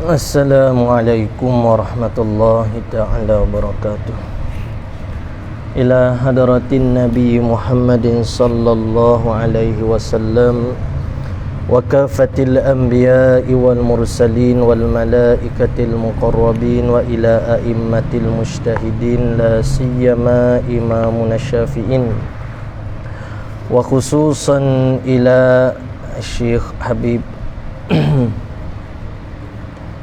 Assalamualaikum warahmatullahi ta'ala wabarakatuh. Ila hadratin Nabi Muhammadin sallallahu alaihi wasallam wa kafatil anbiya'i wal mursalin wal malaikatil muqarrabin wa ila a'immatil mujtahidin la siyama imamuna syafi'in wa khususan ila Syekh Habib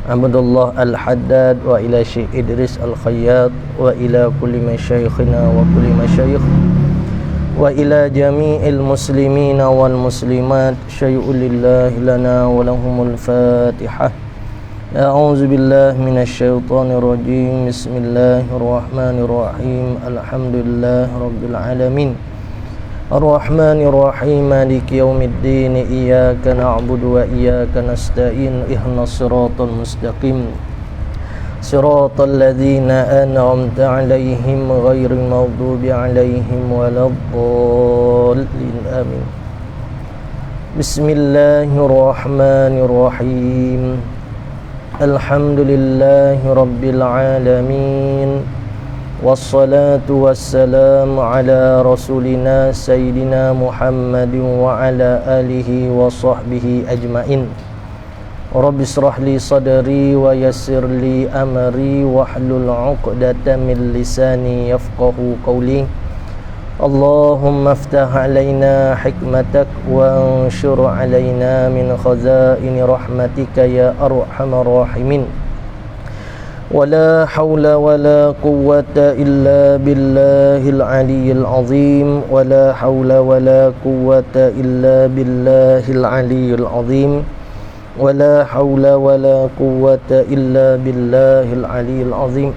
Abdullah Al-Haddad wa ila Syekh Idris Al-Khayyat wa ila kulli masyayikhina wa kulli masyayikh wa ila jami'il muslimina wal muslimat syai'ulillahi lana wa lahumul fatihah. A'udzu billahi minasy syaithanir rajim. Bismillahirrahmanirrahim. Alhamdulillahi rabbil alamin. Ar-Rahmanir Rahim, Maliki Yaumiddin, Iyyaka na'budu wa iyyaka nasta'in, ihdinas siratal mustaqim, siratal ladzina an'amta 'alaihim ghairil maghdubi 'alaihim waladdallin. Amin. Bismillahirrahmanirrahim. Alhamdulillahi rabbil alamin. Wassalatu wassalamu ala rasulina Sayyidina Muhammadin wa ala alihi wa sahbihi ajma'in. Rabbi israh li sadri wa yassir li amri wahlul 'uqdatam min lisani yafqahu qawli. Allahumma aftah alaina hikmatak wa anshur alaina min khazaini rahmatika ya arhamar rahimin. ولا حول ولا قوة إلا بالله العلي العظيم ولا حول ولا قوة إلا بالله العلي العظيم ولا حول ولا قوة إلا بالله العلي العظيم.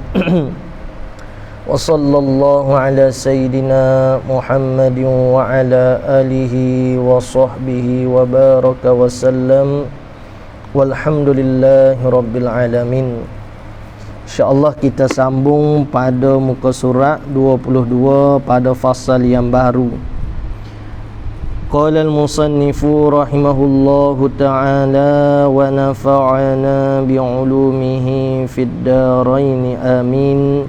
وصلى الله على سيدنا محمد وعلى آله وصحبه وبارك وسلم والحمد لله رب العالمين. InsyaAllah kita sambung pada muka surat 22 pada fasal yang baru. Qala al-musannifu rahimahullahu ta'ala wa nafa'ana bi'ulumihi fid darain amin.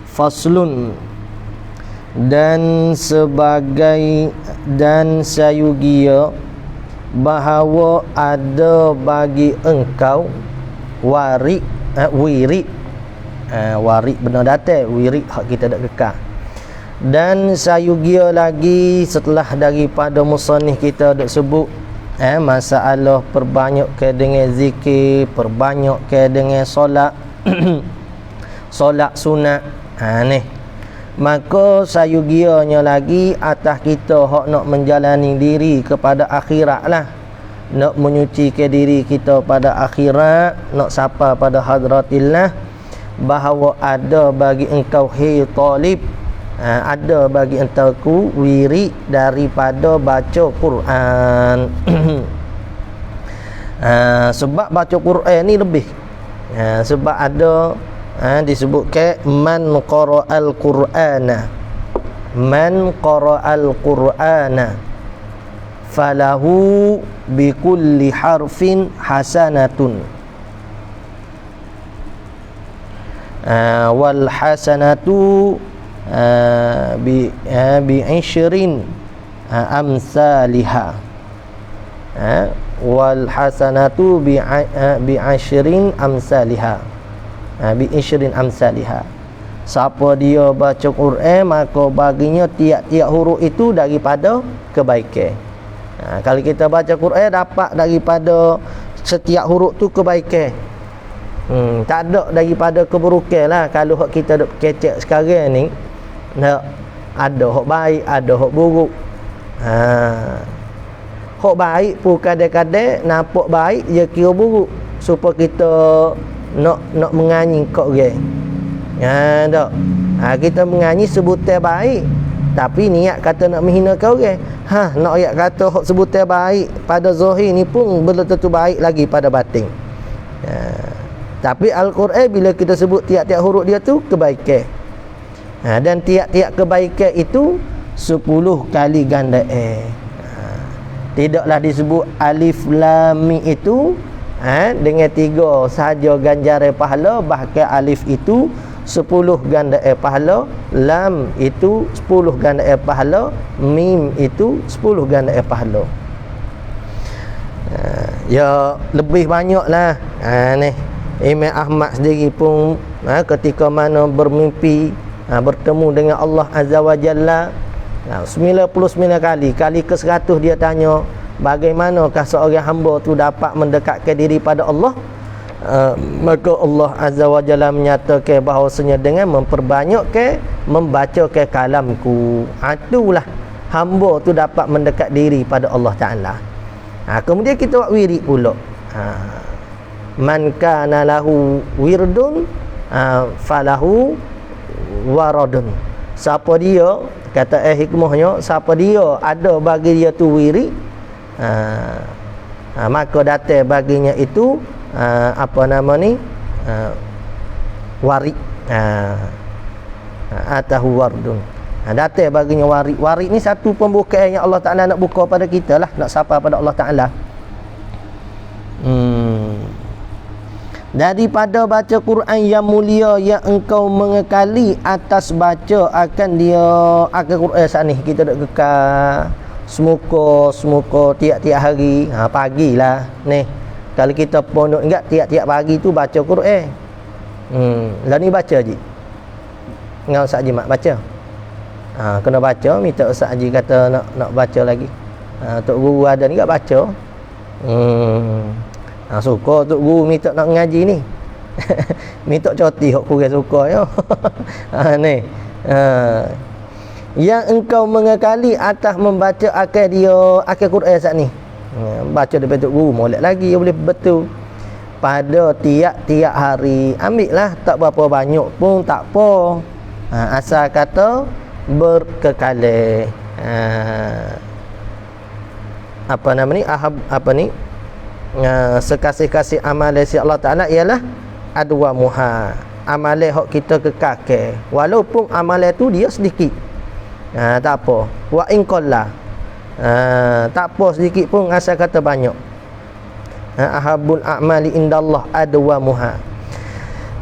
Faslun, dan sebagai dan sayugia bahawa ada bagi engkau warik wirid, warid benar datang, wirid hak kita dak kekal. Dan sayugia lagi setelah daripada musannif kita dak sebut masalah perbanyak ke dengan zikir, perbanyak ke dengan solat solat sunat ni. Maka sayugianya lagi atas kita hak nak menjalani diri kepada akhirat lah, nak menyucikan diri kita pada akhirat, nak sapa pada hadratillah, bahawa ada bagi engkau hai talib, ada bagi engkau wirid daripada baca Quran. Sebab baca Quran ni lebih, sebab ada disebutkan man qara'al Qur'ana, man qara'al Qur'ana falahu bikulli harfin hasanatun wal hasanatu bi ishrin amsalha, wal hasanatu bi ashrin amsalha, bi ishrin amsalha. Siapa dia baca Quran maka baginya tiap-tiap huruf itu daripada kebaikan. Kalau kita baca Quran dapat daripada setiap huruf tu kebaikan. Tak ada daripada keburukan lah. Kalau hak kita duk kecek sekarang ni, nak ada hak baik, ada hak buruk. Hak baik pun kadang-kadang nampak baik dia kira buruk, supaya kita nak menganyi kau orang. Tak. Kita menganyi sebutan baik, tapi niat kata nak menghina kau orang. Nak ayat kata hak sebutan baik pada zahir ni pun belum tentu baik lagi pada batin. Tapi Al-Quran bila kita sebut tiap-tiap huruf dia tu kebaikan. Dan tiap-tiap kebaikan itu 10 kali ganda. Tidaklah disebut alif lam mim itu dengan 3 sahaja ganjaran pahala, bahkan alif itu 10 gandaan pahala, lam itu 10 gandaan pahala, mim itu 10 gandaan pahala. Ya lebih banyaklah. Ni Imam Ahmad sendiri pun ketika mana bermimpi bertemu dengan Allah Azza wa Jalla 99 kali. Kali ke-100 dia tanya, bagaimanakah seorang hamba tu dapat mendekatkan diri pada Allah? Maka Allah Azza wa Jalla menyatakan bahawasanya dengan memperbanyakkan membacakan kalamku, itulah hamba tu dapat mendekat diri pada Allah Ta'ala. Kemudian kita buat wirid pula. Man kana lahu wirdun falahu waradun. Siapa dia, kata hikmahnya, siapa dia ada bagi dia tu wirid, maka datang baginya itu apa nama ni, warid, atahu wardun. Datang baginya warid. Warid ni satu pembukaan yang Allah Ta'ala nak buka pada kita lah, nak sapa pada Allah Ta'ala. Daripada baca Quran yang mulia yang engkau mengekali atas baca akan dia akan Quran saat ni kita duk kekal semuka tiap-tiap hari. Pagilah ni kalau kita pondok enggak tiap-tiap pagi tu baca Quran. Lah ni baca je ngau Ustaz Haji mak baca. Kena baca, minta Ustaz Haji kata nak baca lagi. Tok guru ada ni enggak baca. Suka Tok Guru minta nak ngaji ni. Minta cuti hok kurang suka ya. Ni. Yang engkau mengekali atas membaca akan Quran saat ni. Baca daripada Tok Guru molek lagi boleh betul. Pada tiap-tiap hari ambillah, tak berapa banyak pun tak apa. Asal kata berkekalan. Apa nama ni? Apa ni? Sekasih-kasih amalan si Allah Ta'ala ialah adwa muha, amalan hak kita kekake, walaupun amalan tu dia sedikit, tak apa. Wa in qalla, tak apa sedikit pun asal kata banyak. Ahabul a'mali indallah adwa muha.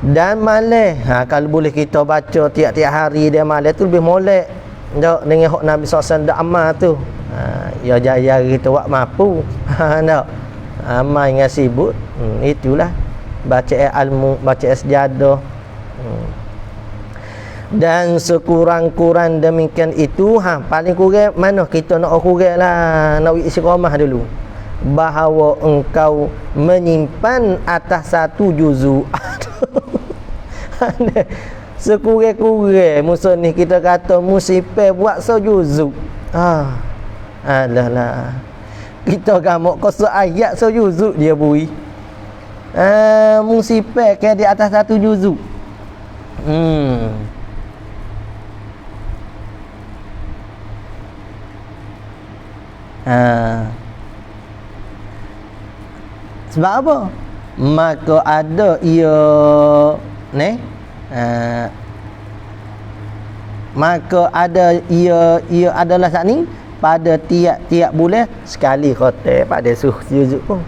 Dan malam kalau boleh kita baca tiap-tiap hari dia malam tu lebih molek tak dengan hak Nabi SAW dak amal tu. Ya jaya kita buat mampu. Tak amal dengan sibuk. Itulah baca ilmu, baca sejadah. Dan sekurang-kurang demikian itu, paling kurang mana kita nak kurang lah, nak istiqamah dulu, bahawa engkau menyimpan atas satu juzuk. Sekurang-kurang musuh ni kita kata musibah buat sejuzuk. Alah kita gamuk kosa ayat sejuzuk dia bui. Musibah ke di atas satu juzuk. Sebab apa? Maka ada ia ni, maka ada ia adalah saat ni pada tiap-tiap bulan sekali khotim pada suh juzuk pun.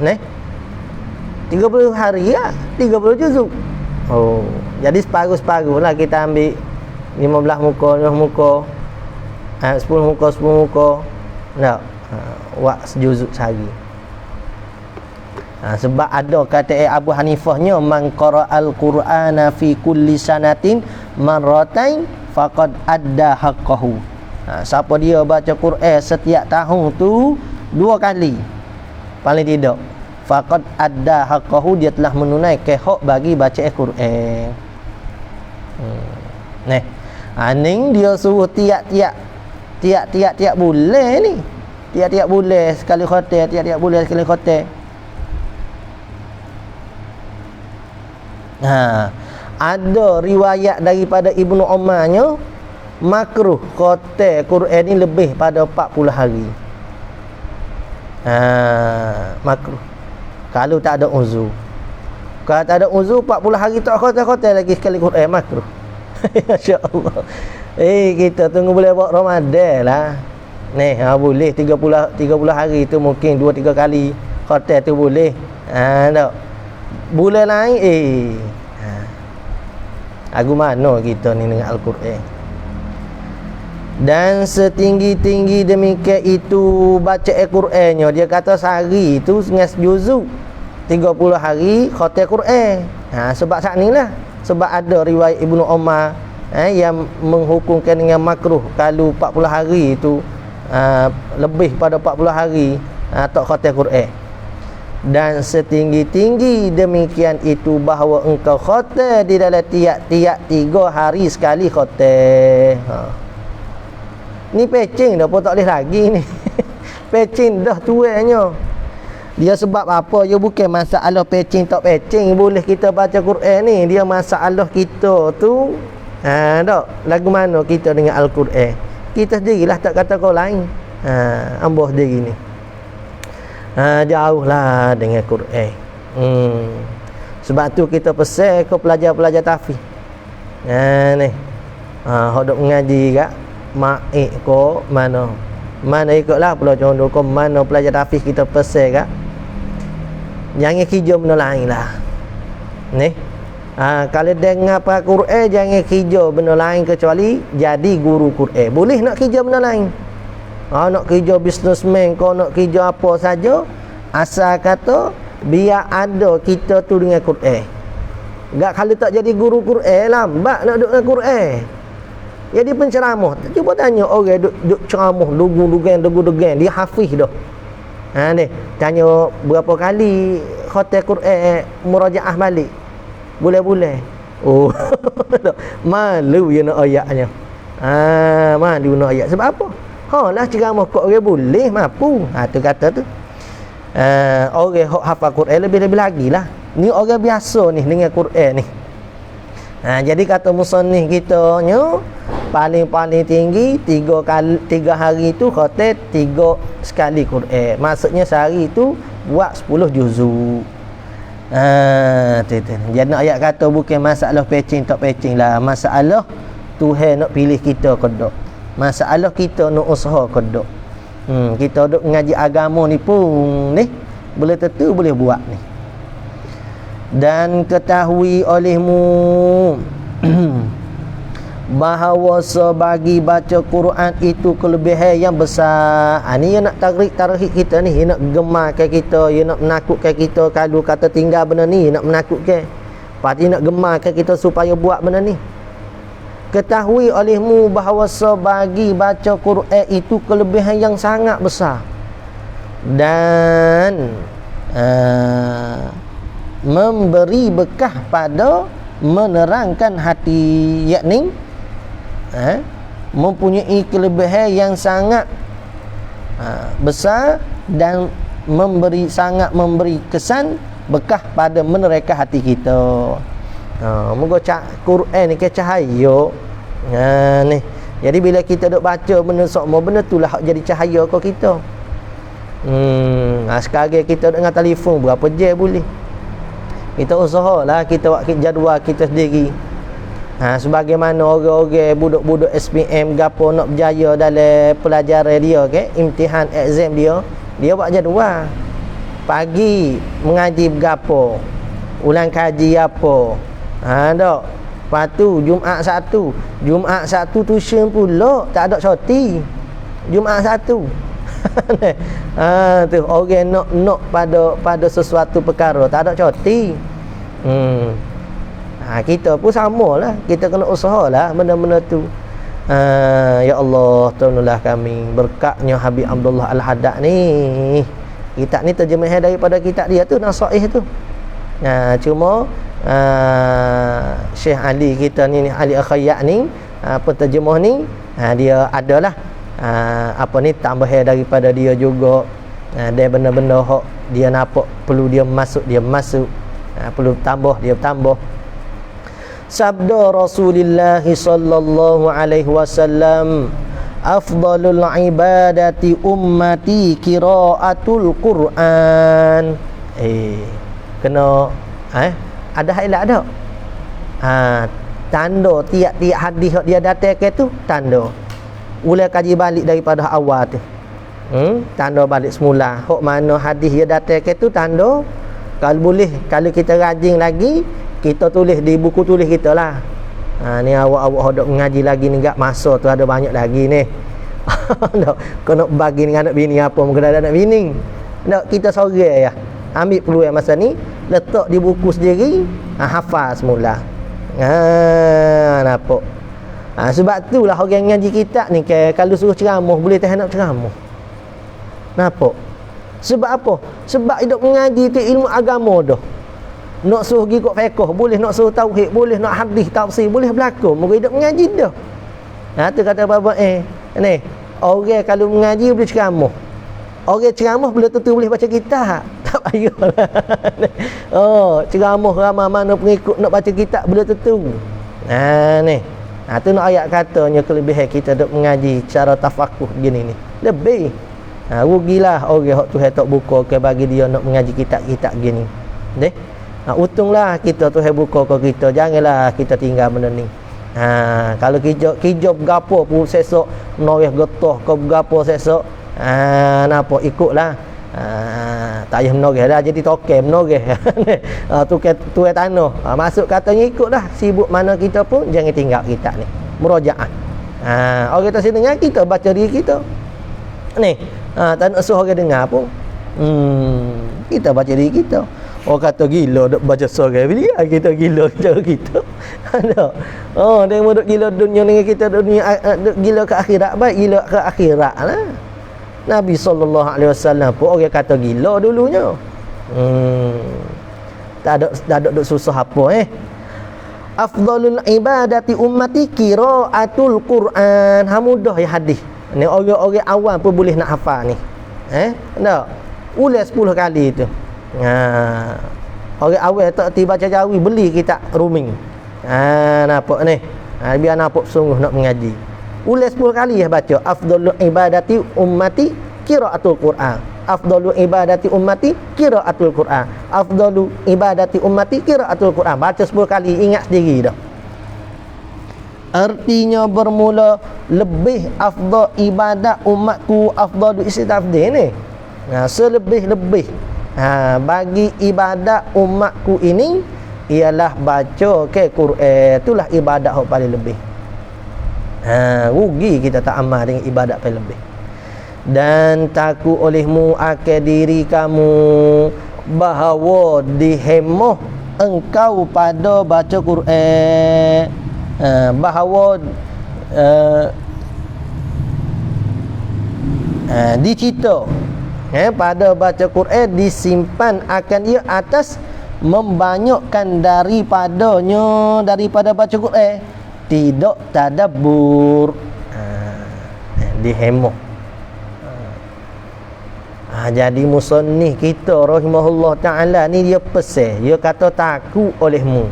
Ni 30 hari ya, 30 juzuk. Oh, jadi separuh-separuh lah kita ambil 15 muka, 20 muka, 10 muka, 10 muka. Tak, buat sejuzuk sehari. Sebab ada kata Abu Hanifahnya, man qara'al Qur'ana fi kulli sanatin marratain faqad adda haqqahu. Siapa dia baca Quran setiap tahun tu 2 kali paling tidak, faqad adda haqqahu, dia telah menunaikan hak bagi baca Quran. Aning dia suruh tiap-tiap bulan ni, tiap-tiap bulan sekali khotim, tiap-tiap bulan sekali khotim. Ada riwayat daripada Ibnu Umarnya makruh khotim Quran ni lebih pada 40 hari. Makruh kalau tak ada uzur. Kalau tak ada uzur 40 hari tak khotim lagi sekali Quran, makruh. Masya-Allah. Kita tunggu boleh buat Ramadan lah. Boleh 30 hari tu mungkin 2-3 kali hotel tu boleh. Tak. Bulan lain lagu mana kita ni dengan Al-Quran. Dan setinggi-tinggi demikian itu baca Al-Qurannya, dia kata sehari itu dengan juzuk 30 hari khatam Quran. Sebab saat ni lah, sebab ada riwayat Ibnu Umar yang menghukumkan dengan makruh kalau 40 hari itu lebih pada 40 hari tak khatam Quran. Dan setinggi-tinggi demikian itu bahawa engkau khatam di dalam tiap-tiap 3 hari sekali khatam. Ni pecing dah pun tak boleh lagi ni. Pecing dah tuanya. Dia sebab apa? Dia bukan masalah pecing tak pecing boleh kita baca Quran ni. Dia masalah kita tu tak lagu mana kita dengan Al-Quran. Kita sendirilah, tak kata kau lain. Ambo sendiri ni jauhlah dengan Quran. Sebab tu kita pesan ke pelajar-pelajar tahfiz ni hodok mengaji kak maik ko mana ikutlah pelajar contoh ko mana pelajar tahfiz kita pesan kak jangan kerja benda lain lah ni. Kalau dengar apa Quran jangan kerja benda lain kecuali jadi guru Quran. Boleh nak kerja benda lain, nak kerja businessman kau nak kerja apa saja, asal kata biar ada kita tu dengan Quran. Enggak kalau tak jadi guru Quran lambat nak duduk dengan Quran. Jadi penceramah, cuba tanya orang duk ceramah lugu-lugan dia hafiz dah. Ni tanya berapa kali khatam Quran murajaah balik bulan-bulan. Malu ya nak ayatnya. Malu nak ayat sebab apa? Lah ceramah kok orang boleh mampu. Tu kata tu. Orang hafal Quran lebih-lebih lagi lah. Ni orang biasa ni dengan Quran ni. Jadi kata musannif kita nya paling tinggi 3 hari tu khatam 3 sekali Quran. Maksudnya sehari tu buat 10 juzuk. Jadi ayat kata bukan masalah pecing tak pecing lah. Masalah Tuhan nak pilih kita ke tak. Masalah kita nak usaha ke tak. Kita duk ngaji agama ni pun ni boleh tentu boleh buat ni. Dan ketahui olehmu bahawa sebagi baca Quran itu kelebihan yang besar. Ni yang nak tarhib kita ni, yang nak gemarkan kita, yang nak menakutkan kita kalau kata tinggal benda ni, nak menakutkan. Pasti nak gemarkan kita supaya buat benda ni. Ketahui olehmu bahawa sebagi baca Quran itu kelebihan yang sangat besar. Dan memberi bekah pada menerangkan hati, yakni mempunyai kelebihan yang sangat besar dan sangat memberi kesan bekah pada menerangkan hati kita. Moga Quran ni ke cahaya. Ni. Jadi bila kita duk baca benda semua benda itulah hak jadi cahaya ke kita. Sekarang kita dengan telefon berapa jam boleh. Kita usahalah kita buat jadual kita sendiri. Sebagaimana orang-orang budak-budak SPM gapo nak berjaya dalam pelajaran dia imtihan exam dia buat jadual. Pagi mengaji gapo, ulang kaji apa. Tak. Lepas tu Jumaat satu tuition pula tak ada cuti. Jumaat satu. Tu orang nak pada sesuatu perkara tak ada cuti. Kita pun samalah, kita kena usahalah benda-benda tu. Ya Allah, tolonglah kami berkatnya Habib Abdullah Al-Haddad ni. Kitab ni terjemahan daripada kitab dia tu Nasaih tu. Cuma Syekh Ali kita ni Ali Al-Khayyat ni penterjemah ni dia adalah tambahan daripada dia juga. Dia benda-benda hak dia nampak perlu dia masuk, perlu dia tambah. Sabda Rasulullah sallallahu alaihi wasallam, afdalul ibadati ummati qiraatul Quran. Kena ada highlight tak? Tanda tiap-tiap hadis dia datang ke tu tanda. Ulai kaji balik daripada awal tu. Tanda balik semula. Hok mana hadis dia datang ke tu tanda. Kalau boleh, kalau kita rajin lagi, kita tulis di buku tulis kita lah. Ni awak-awak hodok mengaji lagi ni, enggak masa tu ada banyak lagi ni. Kau nak bagi dengan anak bini apa, mungkin ada anak bini. Tak, kita sore ya. Ambil peluang masa ni, letak di buku sendiri, hafal semula. Nampak. Sebab itulah orang ngaji kitab ni kalau suruh ceramah boleh tahan nak ceramah. Nampak? Sebab apa? Sebab hidup mengaji tu ilmu agama dah. Nak suruh pergi kot fiqh boleh, nak suruh tauhid boleh, nak hadis tafsir boleh berlaku. Muka hidup mengaji dah. Tu kata bapa ni, orang kalau mengaji boleh ceramah. Orang ceramah belum tentu boleh baca kitab. Tak payahlah. Ceramah ramai mana pengikut nak baca kitab belum tentu. Ni. Tu nak ayat katanya kelebihan kita duk mengaji cara tafakuh gini ni. Lebih. Rugilah orang hak Tuhan tak buka ke bagi dia nak mengaji kitab-kitab gini. Deh. Untunglah kita Tuhan buka ke kita. Janganlah kita tinggal benda ni. Kalau kijab gapo pun sesok noreh getah ke gapo sesok. Napa ikutlah. Tak payah menoreh dah jadi token menoreh. Tu tanah. Masuk katanya ikutlah. Sibuk mana kita pun jangan tinggal kitab ni. Murajaah. Orang kita dengar kita baca diri kita. Ni. Tak nak suruh orang dengar pun. Kita baca diri kita. Orang kata gila duk baca surah bila kita gila cara kita. Ada. Dia mau duk gila dunia dengan kita dunia duk gila ke akhirat baik gila ke akhirat lah. Nabi SAW pun orang kata gila dulunya. Tak ada duk susah apa Afdalul ibadati ummati qiraatul Quran. Mudah ya hadis. Ni orang-orang awam pun boleh nak hafal ni. Tak. Ulas 10 kali tu. Orang awam tak tiba baca jawi beli kitab rooming. Nampak ni. Biar nampak sungguh nak mengaji. Ulas 10 kali ya baca afdalul ibadati ummati qiraatul Quran. Afdalul ibadati ummati qiraatul Quran. Afdalul ibadati ummati qiraatul Quran. Baca 10 kali ingat sendiri dah. Artinya bermula lebih afdal ibadat umatku afdalu istafdil ni. Selebih-lebih bagi ibadat umatku ini ialah baca ke Quran. Itulah ibadat yang paling lebih. Rugi kita tak amal dengan ibadat paling lebih. Dan takut olehmu akan diri kamu bahawa dihemah engkau pada baca Quran. Bahawa dicita pada baca Quran disimpan akan ia atas membanyakkan daripada baca Quran tidak tadabbur. Dihemah. Jadi musannif kita rahimahullah taala ni dia pesan, dia kata takut olehmu.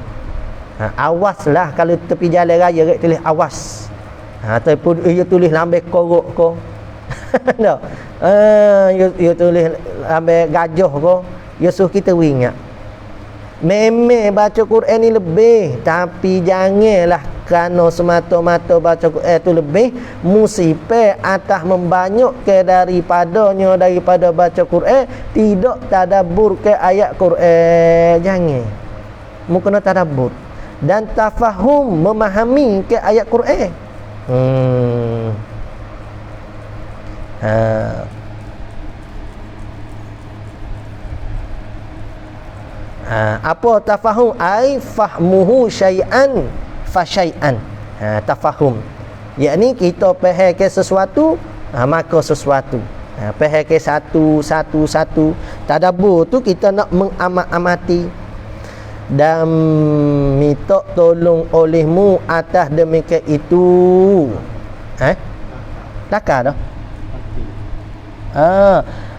Awaslah kalau tepi jalan raya rek tulis awas. Ataupun dia tulis lambai korok ko. Tak. Dia tulis lambai gajah ko. Dia suruh kita ingat. Memang baca Quran ni lebih, tapi janganlah kerana semata-mata baca Quran tu lebih musibah atas membanyakkan daripada baca Quran tidak tadabbur ke ayat Quran. Jangan. Mu kena tadabbur dan tafahum memahami ke ayat Quran. Apa tafahum? Ai fahmuhu syai'an fa syai'an. Tafahum yakni kita faham ke sesuatu maka sesuatu. Faham ke satu. Tadabbur tu kita nak mengamat-amati dan minta tolong olehmu atas demikian itu. Takar dah.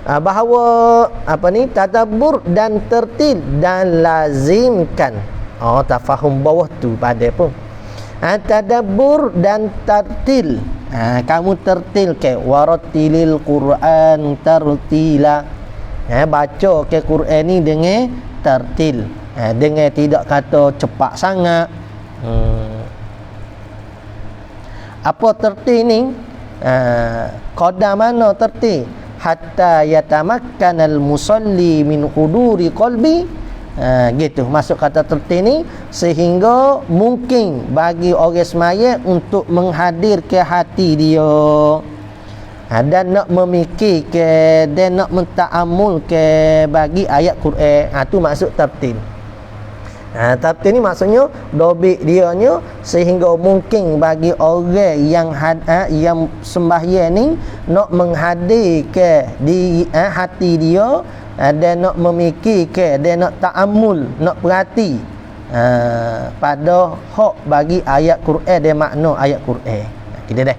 Bahawa tadabbur dan tertil dan lazimkan. Tafahum bawah tu pada pun. Tadabbur dan tertil. Kamu tertil ke warattilil Quran tartila. Baca ke Quran ni dengan tertil. Dengan tidak kata cepat sangat. Apa tertil ni? qadar mana tertil? Hatta yatamakkanal musalli min huduri qalbi. Gitu masuk kata tertil ni, sehingga mungkin bagi orang semaya untuk menghadir ke hati dia, dan nak memikir ke, dan nak menta'amul ke bagi ayat Quran. Tu maksud tertil. Tertil ni maksudnya dobik dianya sehingga mungkin bagi orang yang sembahyang ni nak menghadir ke di hati dia, dan nak memikir ke, dan nak ta'amul, nak perhati pada hak bagi ayat Quran dan makna ayat Quran. Kita dah.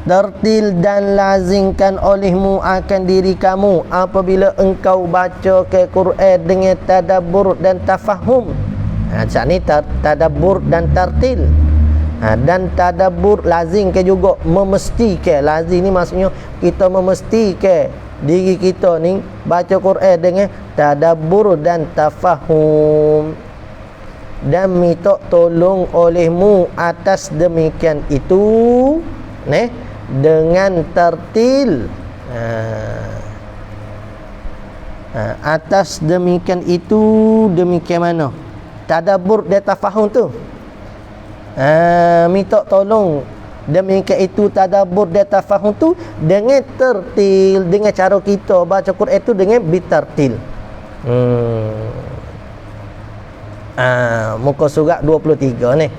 Tertil dan lazimkan olehmu akan diri kamu apabila engkau baca ke Quran dengan tadabbur dan tafahum. Macam ni tadabbur dan tertil. Dan tadabbur lazim ke juga, memestikan. Lazim ni maksudnya kita memestikan diri kita ni baca Quran dengan tadabbur dan tafahum, dan minta tolong olehmu atas demikian itu dengan tertil. Atas demikian itu, demikian mana tadabbur dan tafahum tu, minta tolong demikian itu tadabbur dan tafahum tu dengan tertil, dengan cara kita baca Quran itu dengan bitartil. Muka surat 23 ni.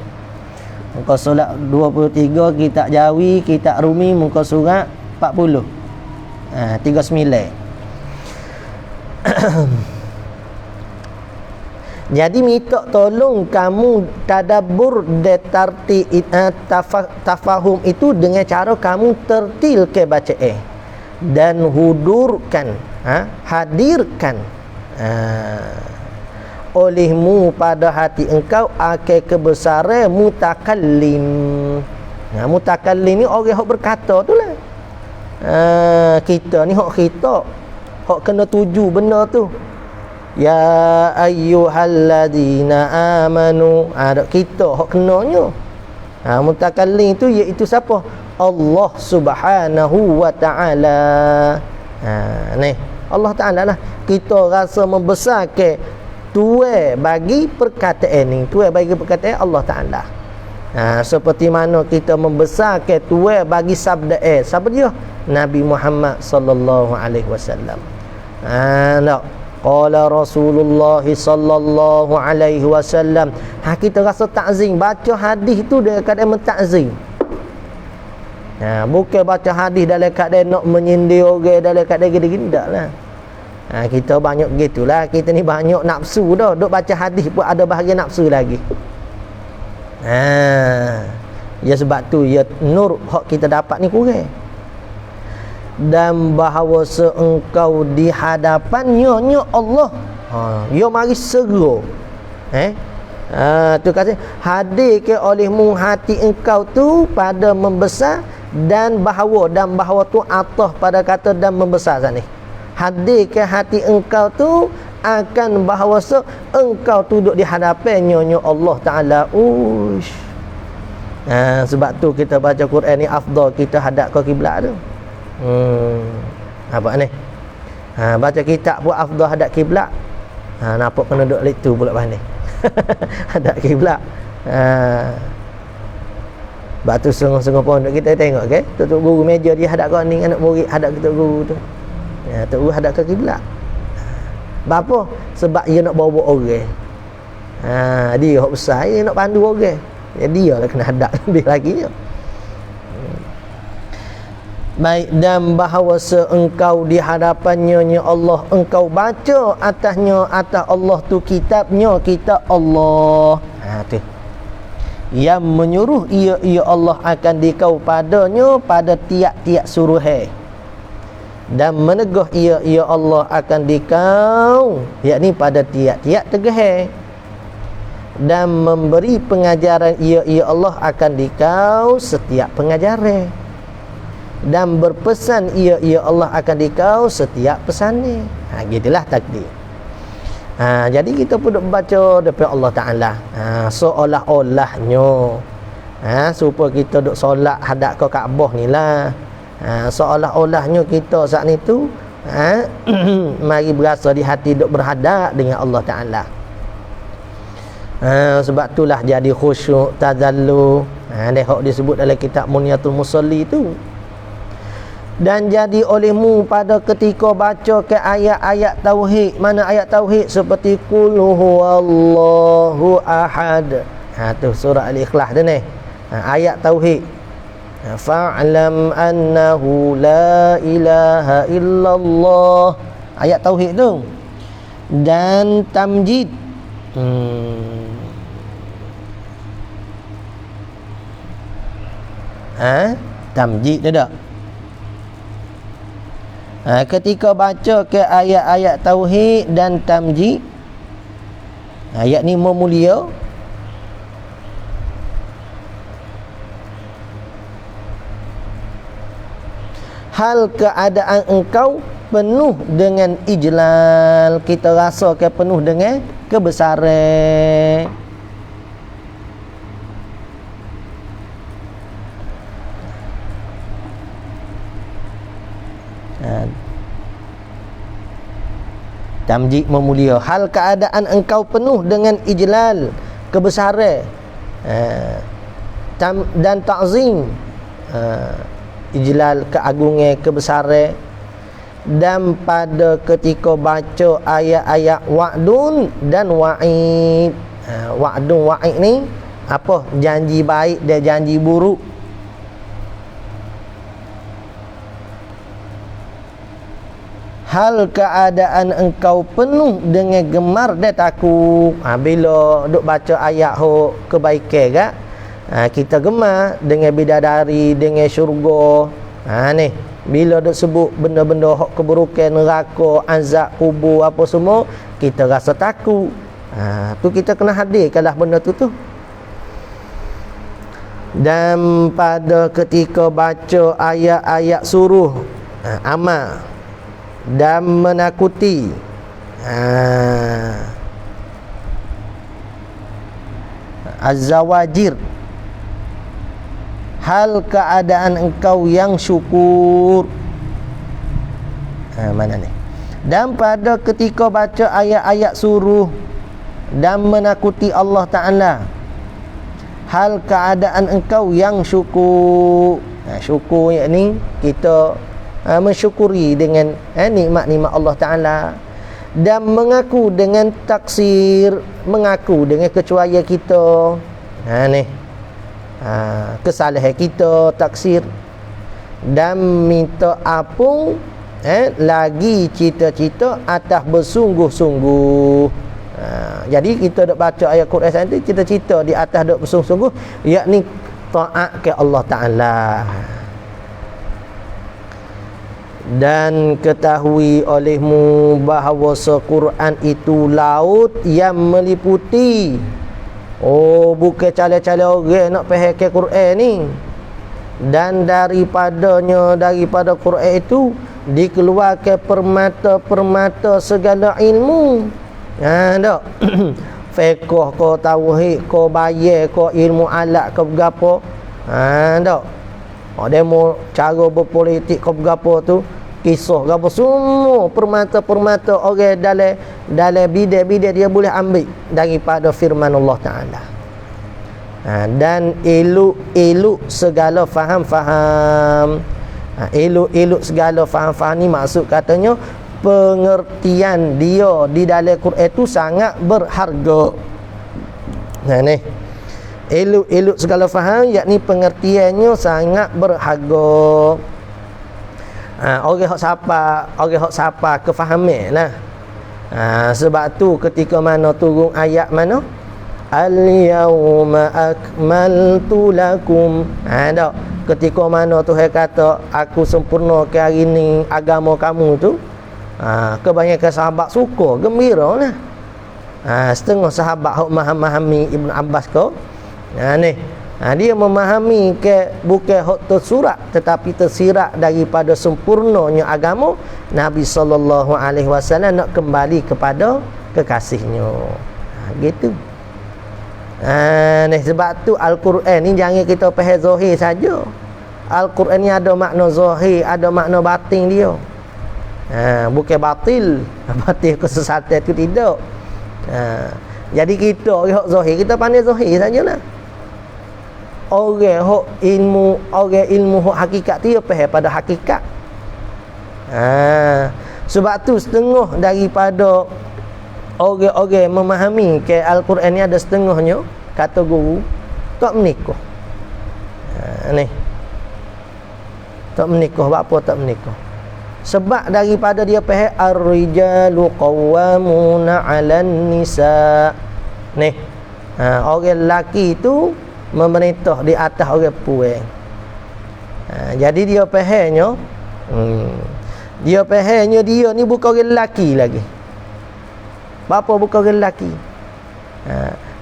Muka surat 23 kitab Jawi, kitab Rumi, muka surat 40. 39. Jadi minta tolong kamu tadabbur dan tafahum itu dengan cara kamu tertil ke bacaan dan hudurkan, hadirkan olehmu pada hati engkau akan kebesaran mutakallim. Mutakallim ni orang yang berkata tu lah. Kita ni hak kita, hak kena tuju benda tu. Ya ayyuhalladzina amanu. Kita hak kenanya. Mutakallim tu iaitu siapa? Allah Subhanahu wa taala. Ni Allah Taala lah. Kita rasa membesarkan tuai bagi perkataan ni, tuai bagi perkataan Allah Ta'ala. Seperti mana kita membesarkan tuai bagi sabda siapa dia? Nabi Muhammad sallallahu alaihi wasallam. Qala Rasulullah sallallahu alaihi wasallam. Kita rasa ta'zim, baca hadis tu dia keadaan mentakzim. Bukan baca hadis dalam keadaan nak menyindir orang, dalam keadaan gini-gini tak lah. Kita banyak gitulah. Kita ni banyak nafsu dah. Duk baca hadis pun ada bahagian nafsu lagi. Ya sebab tu ya nur hak kita dapat ni kurang. Dan bahawa seengkau di hadapannya Allah, ya mari segera. Tu kata hadirkan olehmu hati engkau tu pada membesar, dan bahawa tu atas pada kata dan membesar sana. Hadirkan hati engkau tu akan bahawa engkau duduk di hadapannya Allah Ta'ala. Sebab tu kita baca Quran ni afdal kita hadap ke kiblat tu. Apa ni? Baca kitab pun afdal hadap kiblat. Nampak kena duduk litu pula bahani. Hadap kiblat. Batu sungguh-sungguh pondok kita tengok ke, tutup guru meja dia hadap kau ni, anak murid hadap tutup guru tu. Tok guru hadap ke kiblat. Bapa? Sebab dia nak bawa orang. Dia hak besar, dia nak pandu orang. Dia lah kena hadap lebih lagi nya. Baik, dan bahawa seengkau di hadapannya Allah, engkau baca atasnya, atas Allah tu kitabnya, kitab Allah. Tu yang menyuruh ia Allah akan dikau padanya pada tiap-tiap suruhan, dan menegah ia Allah akan dikau, yakni pada tiap-tiap tegahan, dan memberi pengajaran ia Allah akan dikau setiap pengajaran, dan berpesan ia Allah akan dikau setiap pesannya. Gitulah takdir. Jadi kita pun duk baca daripada Allah Ta'ala, seolah-olahnya, supaya kita duk solat hadap ke Kaabah ni lah. Seolah-olahnya kita saat ni tu mari berasa di hati duk berhadap dengan Allah Ta'ala. Sebab itulah jadi khusyuk, tazallu, hok disebut dalam kitab Munyatul Musalli tu. Dan jadi olehmu pada ketika baca ke ayat-ayat tauhid. Mana ayat tauhid? Seperti qul huwallahu ahad. Tu surah Al-Ikhlas tu ni. Ayat tauhid. Fa'lam annahu la ilaha illallah. Ayat tauhid tu. Dan tamjid. Tamjid tu tak? Ketika baca ke ayat-ayat tauhid dan tamjid, ayat ni memulia, hal keadaan engkau penuh dengan ijlal, kita rasa ke penuh dengan kebesaran. Tamjid memulia, hal keadaan engkau penuh dengan ijlal, kebesaran, dan ta'zim, ijlal, keagungan, kebesaran. Dan pada ketika baca ayat-ayat wa'dun dan wa'id. Wa'dun, wa'id ni apa? Janji baik dan janji buruk. Hal keadaan engkau penuh dengan gemar dan takut. Bila duk baca ayat kebaikan kan, kita gemar dengan bidadari, dengan syurga. Ni bila duk sebut benda-benda hak keburukan, neraka, azab kubur apa semua, kita rasa takut. Tu kita kena hadirkanlah benda tu. Dan pada ketika baca ayat-ayat suruh amal dan menakuti, az-zawajir, hal keadaan engkau yang syukur. Mana ni? Dan pada ketika baca ayat-ayat suruh dan menakuti Allah Ta'ala, hal keadaan engkau yang syukur. Syukur yakni kita mensyukuri dengan nikmat-nikmat Allah Ta'ala, dan mengaku dengan taksir, mengaku dengan kecuaian kita, kesalahan kita, taksir, dan minta apung lagi cita-cita atas bersungguh-sungguh. Jadi kita dok baca ayat Quran nanti cita-cita di atas dok bersungguh-sungguh, yakni taat ke Allah Ta'ala. Dan ketahui olehmu bahawa Quran itu laut yang meliputi. Bukan cala-cala orang nak faham ke Quran ni. Dan daripada Quran itu dikeluarkan permata-permata segala ilmu. Tak? Fiqh ko, tauhid ko, bayar ko, ilmu alat ko, berapa. Tak? Demo cara berpolitik ko, berapa tu, kisah apa semua permata-permata orang dalam bidang-bidang dia boleh ambil daripada firman Allah Ta'ala. Dan elok segala faham-faham. Elok segala faham-faham ni maksud katanya pengertian dia di dalam Quran itu sangat berharga. Ni elok segala faham, yakni pengertiannya sangat berharga. Orang hak siapa kefahaman lah. Sebab tu ketika mana turun ayat mana al-yawma akmaltu lakum, tak? Ketika mana Tuhan kata aku sempurna ke hari ni agama kamu tu, kebanyakan sahabat suka, gembira lah. Setengah sahabat hak memahami Ibn Abbas kau, dia memahami ke bukan hak tersurat tetapi tersirat daripada sempurnanya agama Nabi sallallahu alaihi wasallam nak kembali kepada kekasihnya. Gitu. Sebab tu Al-Quran ni jangan kita faham zahir saja. Al-Quran ni ada makna zahir, ada makna batin dia. Bukan batil. Batil kesesatan tu tidak. Jadi kita orang zahir, kita pandai zahir sajalah. Orang ilmu hak hakikat tu dia faham pada hakikat. Sebab tu setengah daripada orang-orang memahami ke Al-Quran ni ada setengahnya kata guru tak menikah. Ni tak menikah. Apa tak menikah? Sebab daripada dia faham ar-rijalu qawwamuna 'alan nisa. Ni orang lelaki tu memerintah di atas orang perempuan. Jadi dia fahamnya dia ni bukan orang lelaki lagi. Bapa bukan orang lelaki.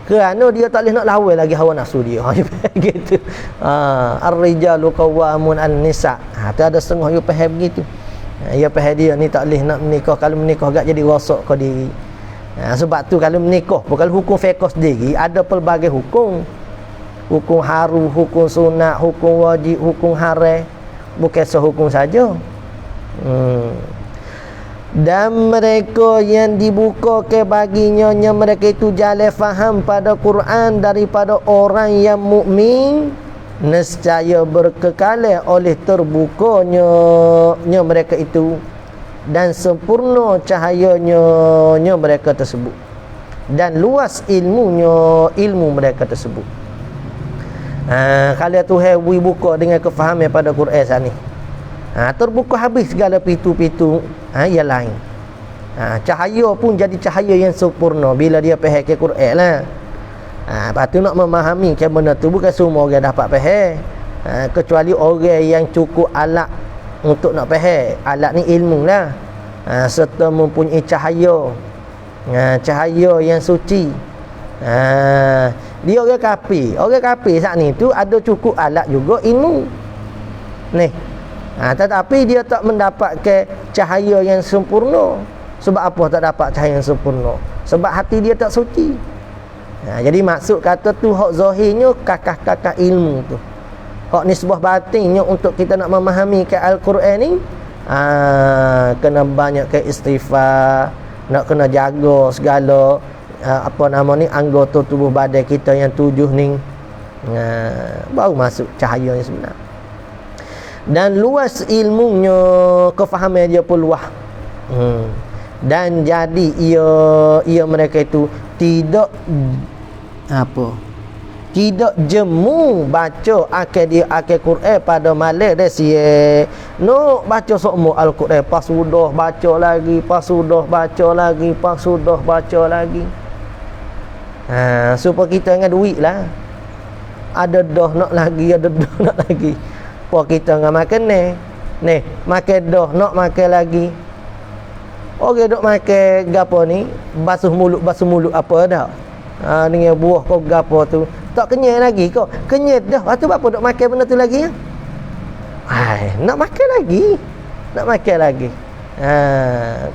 Kerana dia tak boleh nak lawan lagi hawa nafsu dia. Gitu. Ar-rijalu qawwamun an-nisa. Tu ada setengah dia faham begitu. Dia faham dia ni tak boleh nak menikah. Kalau menikah agak jadi rosak ke diri. Sebab tu kalau menikah, bukan hukum fiqh sendiri, ada pelbagai hukum. Hukum haru, hukum sunat, hukum wajib, hukum haram. Bukan sehukum saja. Dan mereka yang dibuka ke baginya mereka itu jalan faham pada Quran daripada orang yang mukmin, nescaya berkekalan oleh terbukanya mereka itu dan sempurna cahayanya mereka tersebut dan luas ilmu mereka tersebut. Kalau Tuhan buka dengan kefahaman pada Quran saat ni, terbuka habis segala pintu-pintu yang lain. Cahaya pun jadi cahaya yang sempurna bila dia faham ke Quran lah. Lepas tu nak memahami macam mana tu bukan semua orang dapat faham. Kecuali orang yang cukup alat untuk nak faham. Alat ni ilmu lah. Serta mempunyai cahaya. Cahaya yang suci. Dia orang kafir. Orang kafir saat ni tu ada cukup alat juga ilmu. Ni. Tetapi dia tak mendapatkan cahaya yang sempurna. Sebab apa tak dapat cahaya yang sempurna? Sebab hati dia tak suci. Jadi maksud kata tu hak zahirnya kakah-kakah ilmu tu. Hak nisbah batinnya untuk kita nak memahami ke Al-Quran ni, kena banyak ke istighfar, nak kena jaga segala anggota tubuh badan kita yang 7 ni. Baru masuk cahaya yang sebenar. Dan luas ilmunya, kefahaman dia pun luas. Dan jadi ia mereka itu tidak jemu baca akal Quran pada malam dia sia. No baca semua Al-Quran pas sudah baca lagi, pas sudah baca lagi, pas sudah baca lagi. Supaya kita dengan duit lah. Ada dah nak lagi, ada dah nak lagi. Apa kita dengan makan ni makan dah nak makan lagi. Orang duk makan gapo ni, basuh mulut apa dah. Dengan buah kau gapo tu. Tak kenyang lagi kau. Kenyang dah. Lepas tu apa duk makan benda tu lagi ya? Nak makan lagi. Nak makan lagi.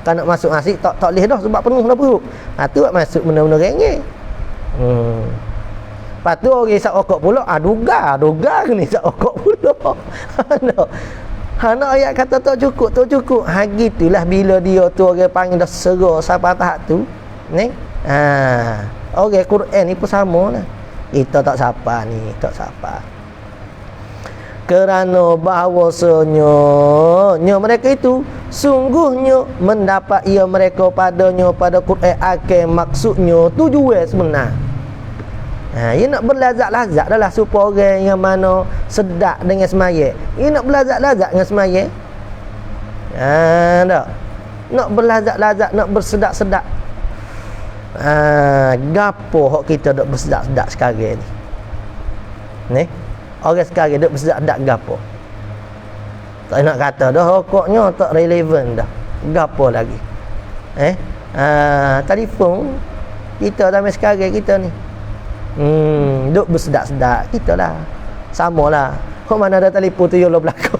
Kalau nak masuk nasi tak boleh dah sebab penuh dah perut. Tu masuk benda-benda rengek. Lepas tu orang isap okok pula, duga ni isap okok pula. Nak ayat kata tak cukup. Gitulah bila dia tu orang panggil dah serah sampai tahap tu. Ni. Orang Quran ni pun sama lah. Kita tak sapa ni, tak sapa. Kerana bahawasanya mereka itu sungguhnya mendapat ia mereka padanya pada Quran akal maksudnya tujuan sebenar. Ia nak berlazat-lazat adalah supaya orang yang mana sedap dengan semaya. Ia nak berlazat-lazat dengan semaya. Tak. Nak berlazat-lazat, nak bersedap-sedap. Gapo hak kita dak bersedap-sedap sekarang ni. Orang sekarang dak bersedap-sedap gapo? Tak nak kata dah rokoknya tak relevan dah. Gapo lagi? Telefon kita zaman sekarang kita ni. Duk bersedak-sedak kita lah. Samalah. Hok mana ada telefon tu jodoh belaka.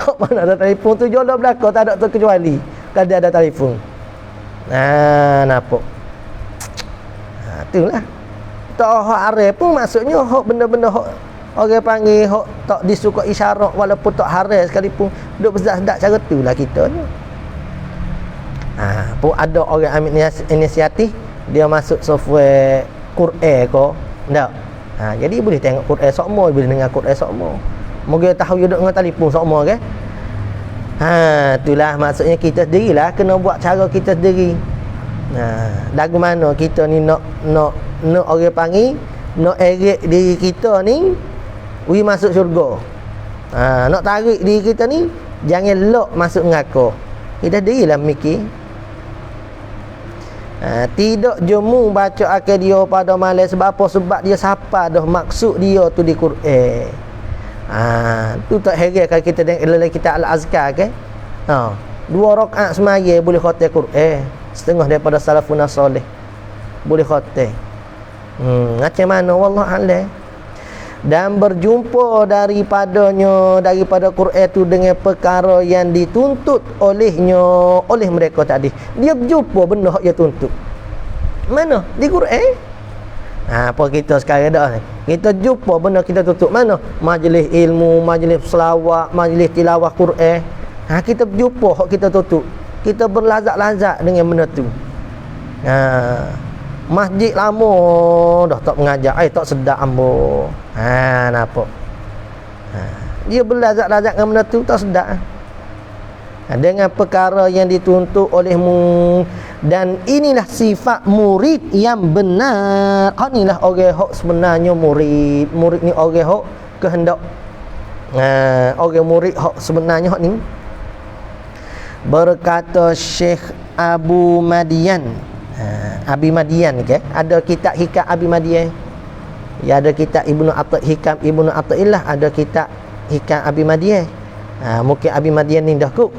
Hok mana ada telefon tu jodoh belaka tak ada terkecuali kalau dia ada telefon. Nampak. Itulah. Tak hak arif pun maksudnya hak benda-benda hak orang panggil hak tak disuka isyarat walaupun tak haram sekalipun duk bersedak-sedak cara itulah kita ni. Pun ada orang ambil inisiatif dia masuk software Quran ke tak. Jadi boleh tengok Quran sokmo, boleh dengar Quran sokmo. Moga tahu dia duk dengan telefon sokmo kan. Itulah maksudnya kita sendirilah kena buat cara kita sendiri. Lagu mana kita ni nak orang panggil nak erik diri kita ni masuk syurga. Nak tarik diri kita ni jangan lok masuk neraka. Kita sendirilah mikir. Tidak jemu baca akal dia pada malam. Sebab apa? Sebab dia siapa dah maksud dia tu di Quran. Tu tak heran kalau kita dalam kitab Al-Azkar kan. 2 rakaat semaya boleh khatam Quran. Setengah daripada salafun soleh boleh khatam. Macam mana wallah alam. Dan berjumpa daripada Quran tu dengan perkara yang dituntut oleh mereka tadi. Dia berjumpa benda yang dia tuntut. Mana? Di Quran. Apa kita sekarang dah ni? Kita jumpa benda kita tuntut mana? Majlis ilmu, majlis selawat, majlis tilawah Quran. Kita berjumpa hak kita tuntut. Kita berlazat-lazat dengan benda tu. Masjid lama dah tak mengajar, tak sedap ambo. Nampak. Dia berlazat-lazat dengan benda tu tak sedap. Dengan perkara yang dituntut olehmu. Dan inilah sifat murid yang benar. Inilah orang hak sebenarnya murid. Murid ni orang hak kehendak. Orang murid hak sebenarnya hak ni. Berkata Syekh Abu Madian. Abi Madian ke? Ada kitab Hikam Abi Madian. Ya, ada kitab Hikam Ibnu Athaillah, ada kitab Hikam Abi Madian. Mungkin Abi Madian ni dah kuk.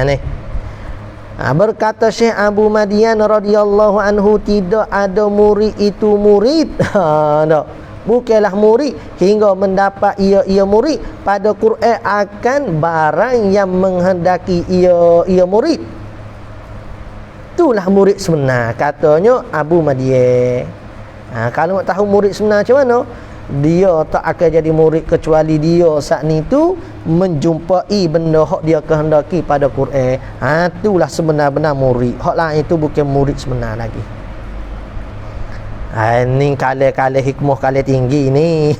Ni. Berkata Syekh Abu Madian radhiyallahu anhu, tidak ada murid itu murid. Tak. Bukanlah murid hingga mendapat ia murid pada Quran akan barang yang menghendaki ia murid. Itulah murid sebenar, katanya Abu Madian. Kalau nak tahu murid sebenar macam mana, dia tak akan jadi murid kecuali dia saat ni tu menjumpai benda hak dia kehendaki pada Quran. Itulah sebenar-benar murid. Hak lain itu bukan murid sebenar lagi. Ni kala-kala hikmah kala tinggi ni.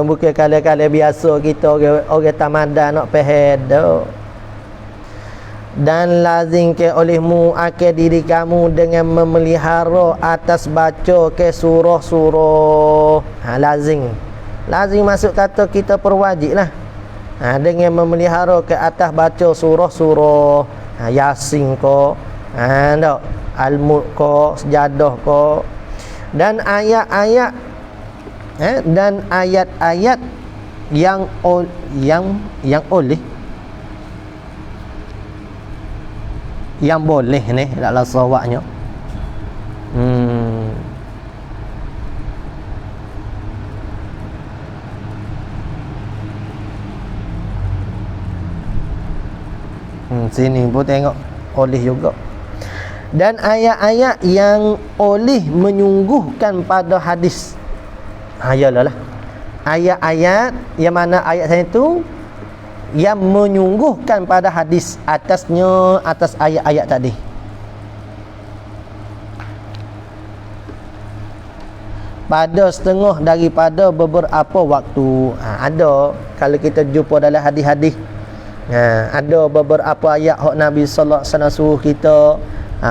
Bukan kala-kala biasa kita orang tamadan nak faham dah. Dan lazim ke olehmu akal diri kamu dengan memelihara atas baca ke surah-surah. Lazim masuk kata kita perwajib lah. Dengan memelihara ke atas baca surah-surah. Yasin ko, tak, Al-Mulk ko, Sejadah ko. Dan ayat-ayat dan ayat-ayat yang oleh yang boleh ni dalam sawaknya. Sini pun tengok oleh juga. Dan ayat-ayat yang oleh menyungguhkan pada hadis. Yalah. Ayat-ayat yang mana ayat saya itu yang menyungguhkan pada hadis atas ayat-ayat tadi. Pada setengah daripada beberapa waktu. Ada kalau kita jumpa dalam hadis-hadis, ada beberapa ayat hak Nabi sallallahu alaihi wasallam suruh kita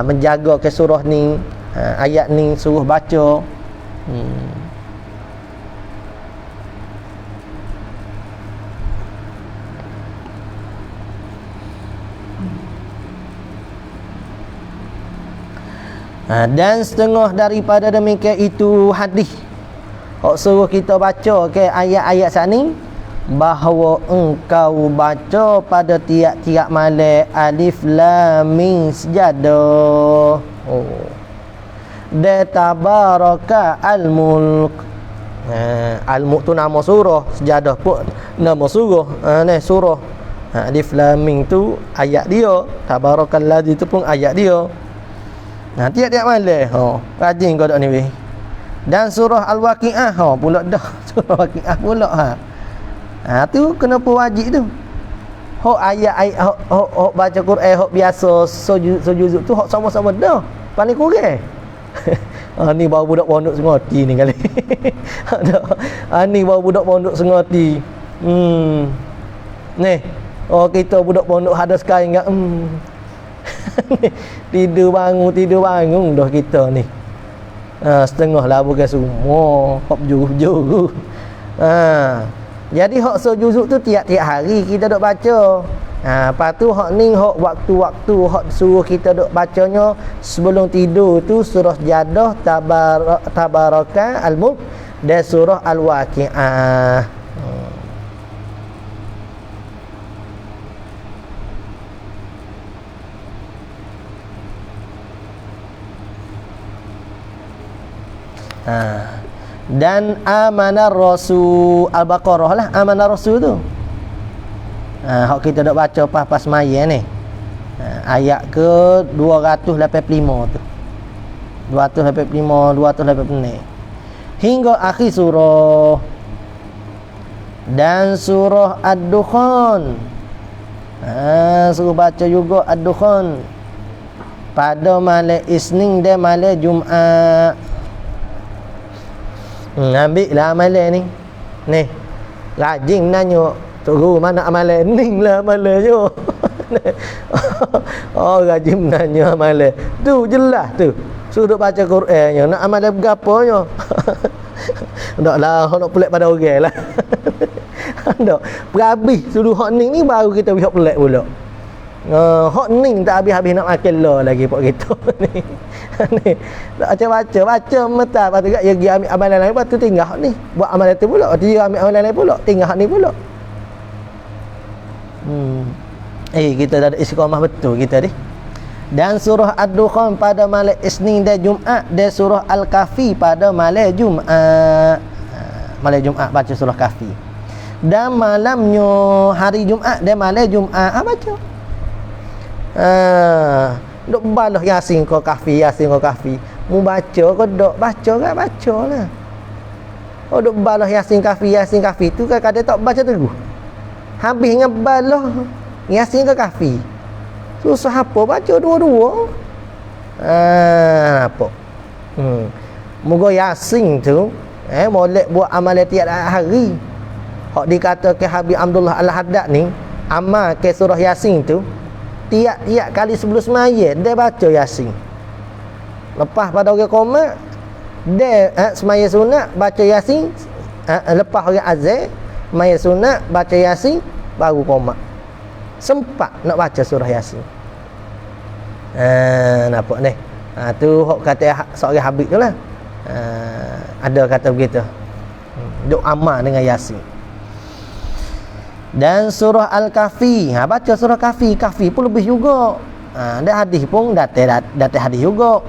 menjaga ke surah ni, ayat ni suruh baca. Dan setengah daripada demikian itu hadis hak suruh kita baca ke ayat-ayat sani, bahawa engkau baca pada tiap-tiap malam alif lam mim sejadah. Da tabaraka al-mulk. Al-mulk tu nama surah, sejadah pun nama surah. Ni surah. Alif lam mim tu ayat dia, tabarakalladzi tu pun ayat dia. Tiap-tiap malam rajin kau dak ni weh. Dan surah Al-Waqiah pula dah. Surah Waqiah pula tu kenapa wajib tu? Hok ayat-ayat hok baca Quran hok biasa sejuzuk tu hok sama-sama dah. Paling kurang. Ni baru budak pondok sengoti ni kali. Ni baru budak pondok sengoti. Ni. Kita budak pondok ada sekali enggak tidur bangun dah kita ni. Setengah lah bukan semua. Hok juru. Jadi hak sejuzuk tu tiap-tiap hari kita duk baca. Lepas tu hak ni hak waktu-waktu hak suruh kita duk bacanya sebelum tidur tu surah Jadah, Tabaraka, Al-Mulk dan surah Al-Waqiah. Dan amanar rasul Al-Baqarah lah, amanar rasul tu. Hak kita dak baca pas maya ni. Ayat ke 285 tu. 285 hingga akhir surah. Dan surah Ad-Dukhan. Suruh baca juga Ad-Dukhan pada malam Isnin dan malam Jumaat. Ambil lah amalan ni rajin nanya Tunggu mana amalan ni lah amalan je. Rajin nanya amalan tu jelas tu. Suruh baca Quran je. Nak amalan berapa je. Tak lah, nak pelik pada orang lah. Tak, berhabis suruh hak ni baru kita bisa pelik pula. Hak ni tak habis-habis nak makan lah lagi pak kita ni. Ni tak baca mentah lepas tu ya pergi ambil amalan lain lepas tu tinggal hak ni. Buat amalan tu pula, dia ambil amalan lain pula, tinggal hak ni pula. Kita tak ada istiqamah betul kita ni. Dan surah Ad-Dukhan pada malam Isnin dan Jumaat, dan surah Al-Kahfi pada malam Jumaat. Malam Jumaat baca surah Kahfi. Dan malamnya hari Jumaat dan malam Jumaat baca. Duk balah Yasin ko Kahfi, Yasin ko Kahfi. Mu baca ko dok baca kan bacalah. Duk balah Yasin Kahfi, Yasin Kahfi tu kan kadang tak baca terus. Habis dengan balah Yasin ke Kahfi. Susah apa baca dua-dua. Apa? Moga Yasin tu molek buat amalan tiap hari. Hak dikatakan Habib Abdullah Al-Haddad ni amal ke surah Yasin tu tiap-tiap kali sebelum semaya dia baca Yasin. Lepas pada orang qomat dia semaya sunat baca Yasin, lepas orang azan semaya sunat baca Yasin baru qomat. Sempat nak baca surah Yasin. Nampak ni. Tu hok kata seorang Habib tu lah. Ada kata begitu. Duk amal dengan Yasin. Dan surah Al-Kahfi, baca surah Kahfi, Kahfi pun lebih juga. Ada hadis pun datang hadis juga.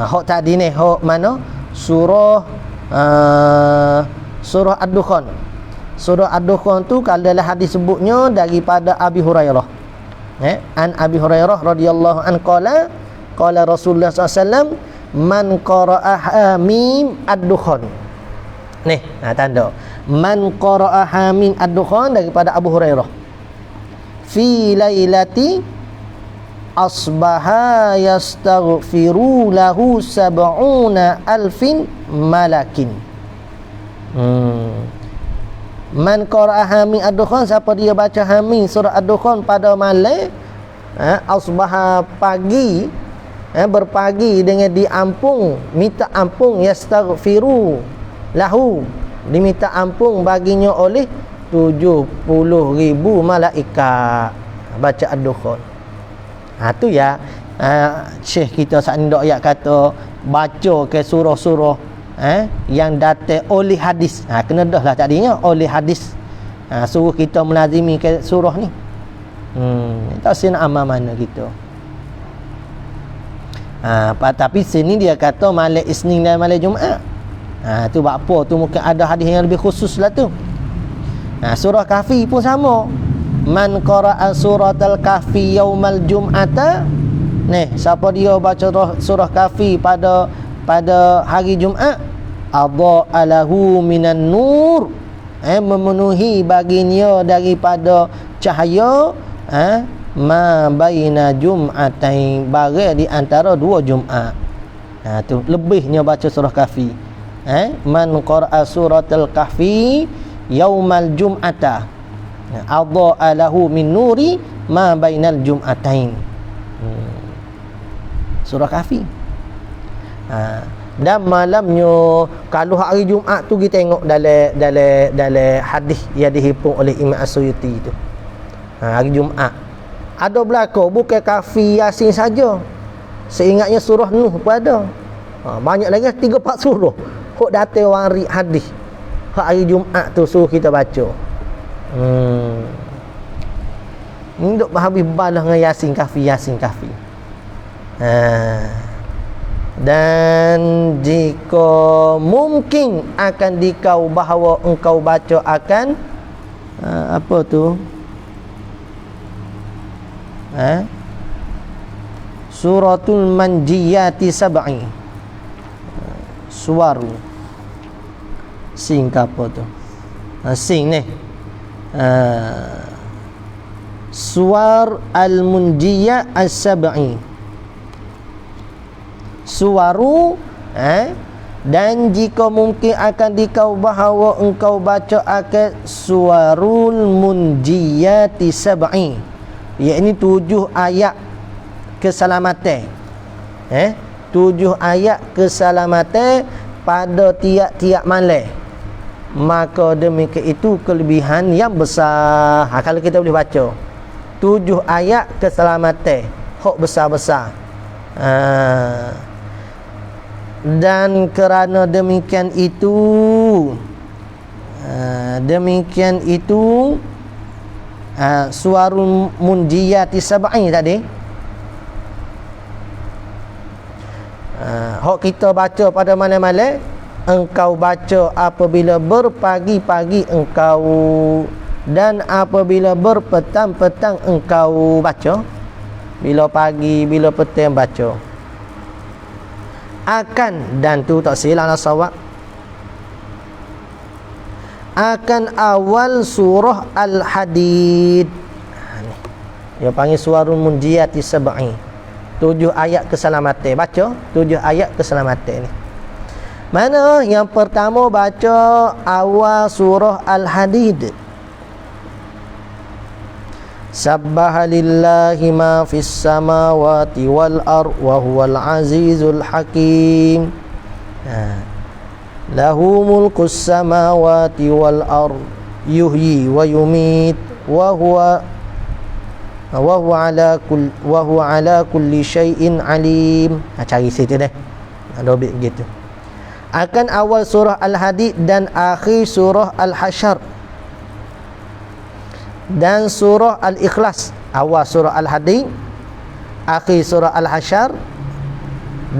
Hok tadi ni hok mana? Surah Ad-Dukhan. Surah Ad-Dukhan tu kalau dalam hadis sebutnya daripada Abi Hurairah. An Abi Hurairah radhiyallahu an qala Rasulullah SAW, man qara'a hamim ad-dukhan. Ni tanda man qara'a hamim ad-dukhan daripada Abu Hurairah. Fi lailati asbaha yastaghfiru lahu sab'una alfin malakin. Man qara'a hamim ad-dukhan, siapa dia baca hamim surah ad-dukhan pada malam asbaha pagi, berpagi dengan diampung, minta ampun, yastaghfiru lahu, diminta ampun baginya oleh 70,000 malaikat. Baca ad-dukhan. Tu ya Syekh kita saat ni dok ayat kata baca ke surah-surah yang datang oleh hadis. Kena dah lah tadinya oleh hadis. Suruh kita melazimi ke surah ni. Tak sih nak amal mana kita. Tapi sini dia kata malam Isnin dan malam Jumaat. Tu buat apa tu, mungkin ada hadis yang lebih khusus lah tu. Surah Kahfi pun sama. Man qara'a suratal kahfi yaumal jum'ata. Siapa dia baca surah Kahfi pada hari Jumaat, adha'a lahu minan nur, memenuhi baginya daripada cahaya ma baina jum'atain, barang di antara dua Jumaat. Tu lebihnya baca surah Kahfi. Man qara'a suratal kahfi yaumal jum'ata adha'a lahu min nuri ma bainal jum'atain. Surah Kahfi. Dan malamnya, kalau hari Jumaat tu kita tengok dalam hadis yang dihimpun oleh Imam As-Suyuti tu, hari Jumaat ada belaka bukan Kahfi Yasin saja, seingatnya surah Nuh pun ada. Banyak lagi 3-4 surah hok datang orang hadis hari Jumaat tu suruh kita baca. Ni duk habis balah dengan Yasin Kahfi. Dan jika mungkin akan dikau bahawa engkau baca akan apa tu, suratul manjiyati sab'i, suwaru sing apa tu, sing ni suwar al-munjiyah as-sab'i, suwaru. Dan jika mungkin akan dikau bahawa engkau baca akan suwarul munjiyati sab'i, iaitu 7 ayat keselamatan. 7 ayat keselamatan pada tiap-tiap malam, maka demikian itu kelebihan yang besar. Kalau kita boleh baca 7 ayat keselamatan hok besar-besar. Dan kerana demikian itu suwarul munjiyati sab'i tadi, hok kita baca pada malam-malam, engkau baca apabila berpagi-pagi engkau, dan apabila berpetang-petang engkau baca. Bila pagi, bila petang baca. Akan, dan tu tak silap lah sawab, akan awal surah Al-Hadid. Dia panggil suwarul munjiyati sab'i, 7 ayat keselamatan. Baca 7 ayat keselamatan ni. Mana yang pertama baca awal surah Al-Hadid. Sabbaha lillahi ma fis samawati wal ard wa huwal azizul hakim. Lahu mulkus samawati wal ard yuhyi wa yumit wa huwa ala kulli syai'in alim. Cari situ deh. Ada bit gitu. Akan awal surah Al-Hadid dan akhir surah Al-Hasyr dan surah Al-Ikhlas. Awal surah Al-Hadid, akhir surah Al-Hasyr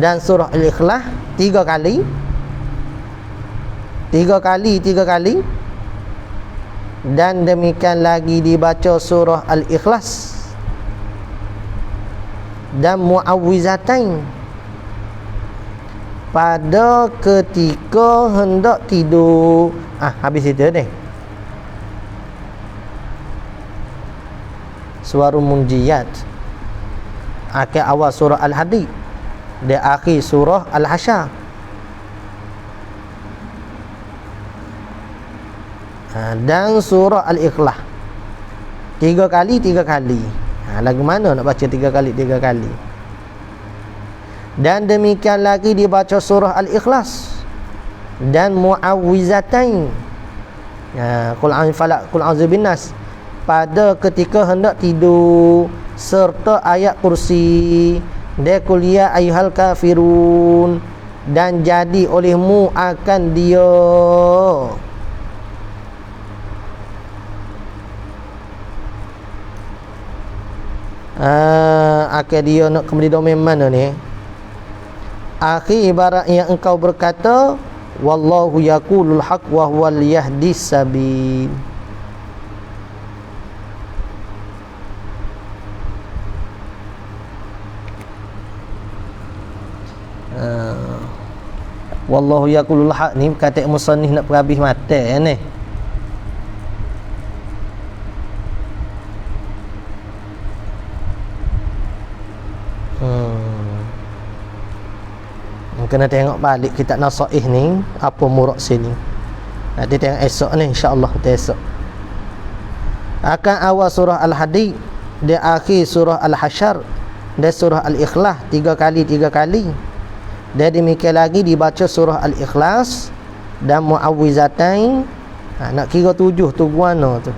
dan surah Al-Ikhlas 3 kali. 3 kali. Dan demikian lagi dibaca surah Al-Ikhlas dan Mu'awwizatain pada ketika hendak tidur. Habis itu deh. Suwarul munjiyat, akhir awal surah Al-Hadid dan akhir surah Al-Hasyr. Dan surah Al-Ikhlas 3 kali. Lagu mana nak baca 3 kali? Dan demikian lagi dibaca surah Al-Ikhlas dan Mu'awwizatain, Qul a'udzu falaq, Qul a'udzu binnas, pada ketika hendak tidur, serta ayat kursi dan Qul ya ayyuhal kafirun, dan jadi olehmu akan dia. Akan dia nak kembali domain mana ni? Akhir ibarat yang engkau berkata, wallahu yaqulul haq wa huwal yahdis sabil. Wallahu yaqulul haq ni kata musannif nak perhabis mata ni. Kena tengok balik kitab Nasaih ni apa murad sini. Nanti tengok esok ni, insya-Allah esok. Akan awal surah Al-Hadid, dia akhir surah Al-Hasyr, dan surah Al-Ikhlas 3 kali. Dan demikian lagi dibaca surah Al-Ikhlas dan Muawwizatain. Nak kira 7 tu guana tu.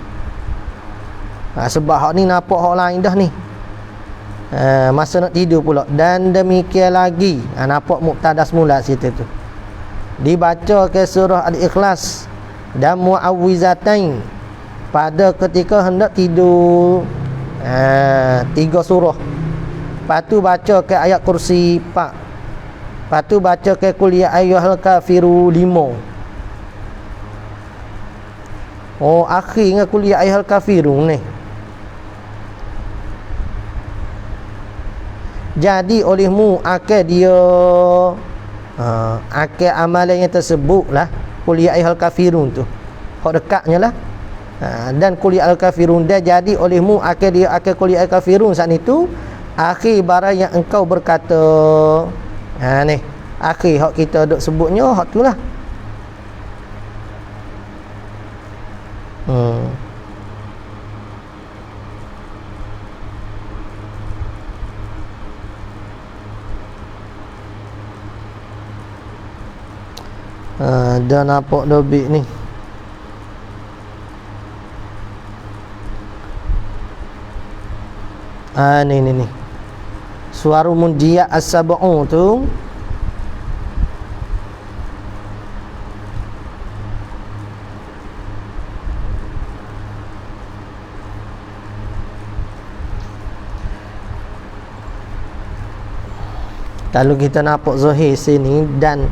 Sebab hak ni nampak hak lain dah ni. Masa nak tidur pula. Dan demikian lagi, nampak mubtada semula situ tu. Dibaca ke surah Al-Ikhlas dan Muawwizatain pada ketika hendak tidur. 3 surah. Lepas tu baca ke ayat kursi 4. Lepas tu baca ke qul ya ayyuhal kafiru 5. Oh, akhir dengan qul ya ayyuhal kafirun ni. Jadi olehmu akal dia akal amalan yang tersebut lah qul ya ayyuhal kafirun tu. Hak dekatnya lah. Dan qul ya ayyuhal kafirun dia jadi olehmu akal dia akal qul ya ayyuhal kafirun saat itu akhir barang yang engkau berkata. Ni akhir hak kita duk sebutnya hak tu lah. Dah nampak dobik ni. Ni suara munjiat as-sab'u tu. Kalau kita nampak zahir sini dan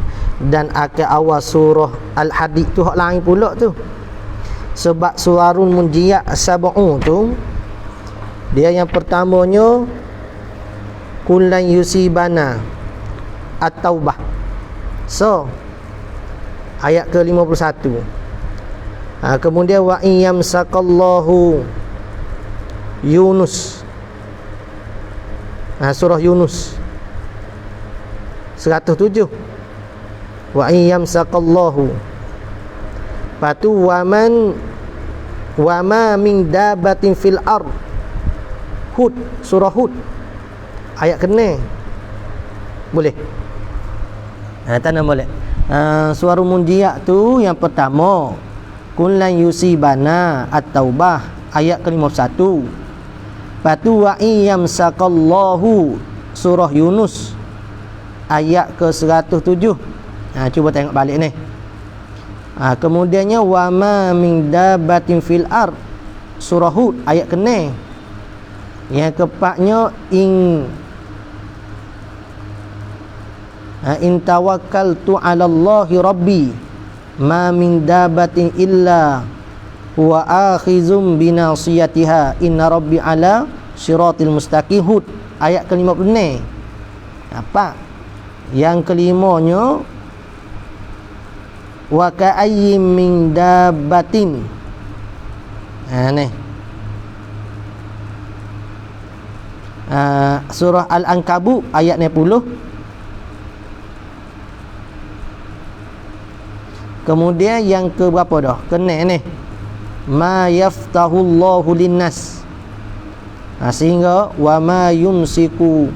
akhir awal surah Al-Hadid tu hak lain pula tu. Sebab suarun munjiat as-sab'u tu dia yang pertamanya kullan yusibana at-taubah. So ayat ke-51. Kemudian wa iyamsakallahu Yunus. Surah Yunus 107. Wa iyamsakallahu. Patu wa ma min dabatin fil ard. Hud, surah Hud ayat ke-6. Boleh? Tanam boleh. Suara munjiat tu yang pertama kullan yusibana at-taubah ayat ke-51. Patu wa iyamsakallahu surah Yunus ayat ke-107. Cuba tengok balik ni. Kemudiannya wa ma min dabatin fil ard surah Hud ayat ke-6. Yang keempatnya in tawakkaltu 'ala Allahi rabbi ma min dabatin illa huwa akhizum binasiyatiha inna rabbi 'ala siratil mustaqim. Hud ayat ke-56. Apa? Yang kelimanya wa ka'ayyim min dabatin. Ni surah Al-Ankabut ayat 60. Kemudian yang ke berapa dah? Kena ni ma yaftahullahu linnas. Sehingga wa ma yumsiku.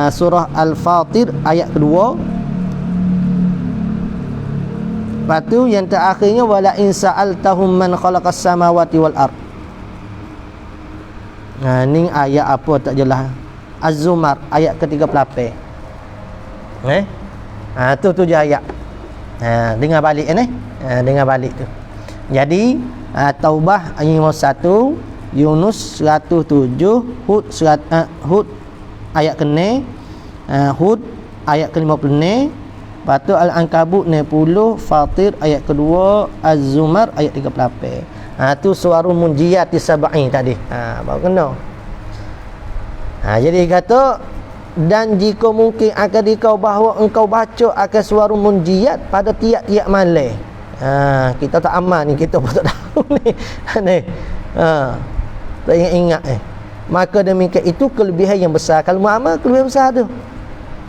Surah Al-Fatir ayat kedua. Lepas tu yang terakhirnya wala in sa'altahum man khalaqas samawati wal ard. Ni ayat apa tak jelas. Az-Zumar ayat ke-38. Tu je ayat. Dengar balik ni. Dengar balik tu. Jadi Taubah ayat 1, Yunus 107, Hud ayat ke-6, Hud ayat ke-50. Lepas tu Al-Ankabut 60, Fatir ayat kedua, Az-Zumar ayat 38. Tu suarul munjiyati sab'i tadi. Baru kena. Jadi kata, dan jika mungkin akan dikau bahawa engkau baca akan suarul munjiyat pada tiap-tiap malam. Kita tak aman ni, kita pun tak tahu ni. Tak ingat maka demikian itu kelebihan yang besar. Kalau mu'amal kelebihan besar tu.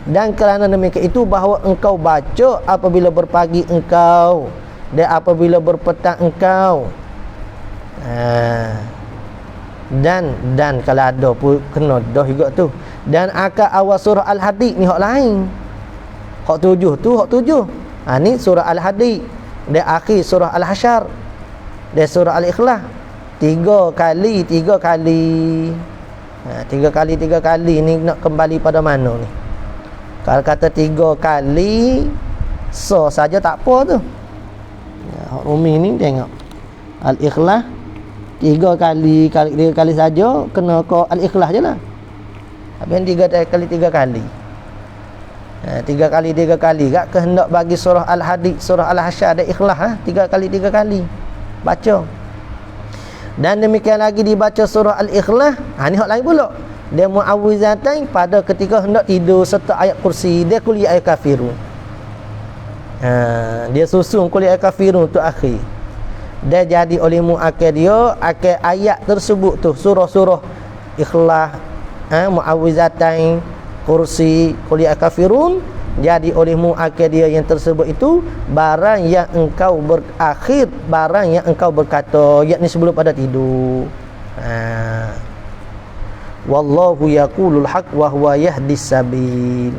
Dan kerana demikian itu bahawa engkau baca apabila berpagi engkau dan apabila berpetang engkau. Dan kalau ada pun kena dah juga tu. Dan akan awal surah Al-Hadid ni hak lain. Hak 7 tu hak 7. Ni surah Al-Hadid. Dan akhir surah Al-Hasyr. Dan surah Al-Ikhlas. 3 kali 3 kali ni nak kembali pada mana ni? Kalau kata 3 kali saja tak apa tu. Umi ni tengok Al-Ikhlas 3 kali saja kena ke Al-Ikhlas je lah. Habis 3 kali 3 kali. 3 kali gak kehendak bagi surah Al-Hadid, surah Al-Hasyr dan Ikhlas 3 kali 3 kali baca. Dan demikian lagi dibaca surah Al-Ikhlas. Ni hak lain pula. Dia mu'awwizatain pada ketika hendak tidur serta ayat kursi. Dia kul ya ayyuhal kafirun. Dia susun kul ya ayyuhal kafirun tu akhir. Dia jadi oleh mu'akid dia akhir ayat tersebut tu, surah-surah Ikhlas, mu'awwizatain, kursi, kul ya ayyuhal kafirun, jadi oleh mu'akid dia yang tersebut itu barang yang engkau berakhir, barang yang engkau berkata, yakni sebelum pada tidur. Wallahu yaqulul haq wa huwa yahdis sabil.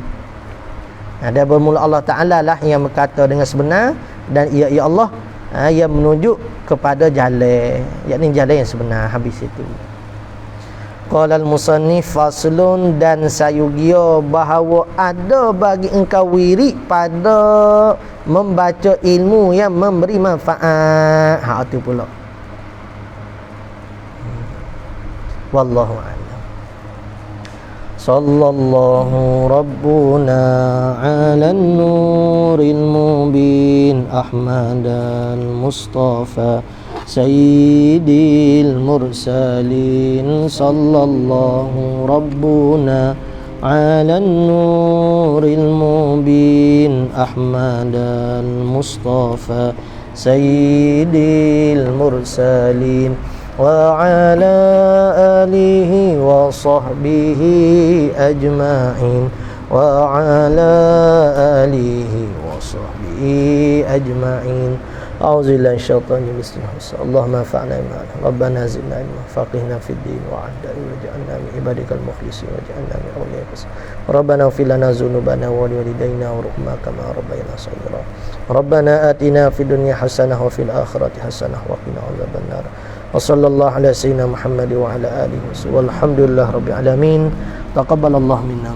Dia bermula Allah Ta'ala lah yang berkata dengan sebenar, dan ia Allah yang menunjuk kepada jalan, yakni jalan yang sebenar. Habis itu qala al-musannif faslun, dan sayugia bahawa ada bagi engkau wirid pada membaca ilmu yang memberi manfaat. Itu pula. Wallahu a'lam. Sallallahu rabbuna ala nuril mubin Ahmadan Mustafa Sayyidil mursalin. Sallallahu rabbuna ala nuril mubin Ahmadan Mustafa Sayyidil mursalin wa ala alihi wa sahbihi ajma'in wa ala alihi wa sahbihi ajma'in. A'udzubillahi minasyaitonir rajim. Allahumma anfa'na bima 'allamtana. Rabbana zidna ilma, faqihna fid din wa 'allimna waj'alna min ibadikal mukhlisin waj'alna min awliyaik. Rabbana ighfir lana dzunubana wa liwalidayna warhamna kama rabbayana shaghira. Rabbana atina fid dunya hasanah wa fil akhirati hasanah wa qina adzabannar. Wa sallallahu ala sayyidina Muhammad wa ala alihi wa sallam. Walhamdulillah rabbil alamin. Taqabbalallahu minna.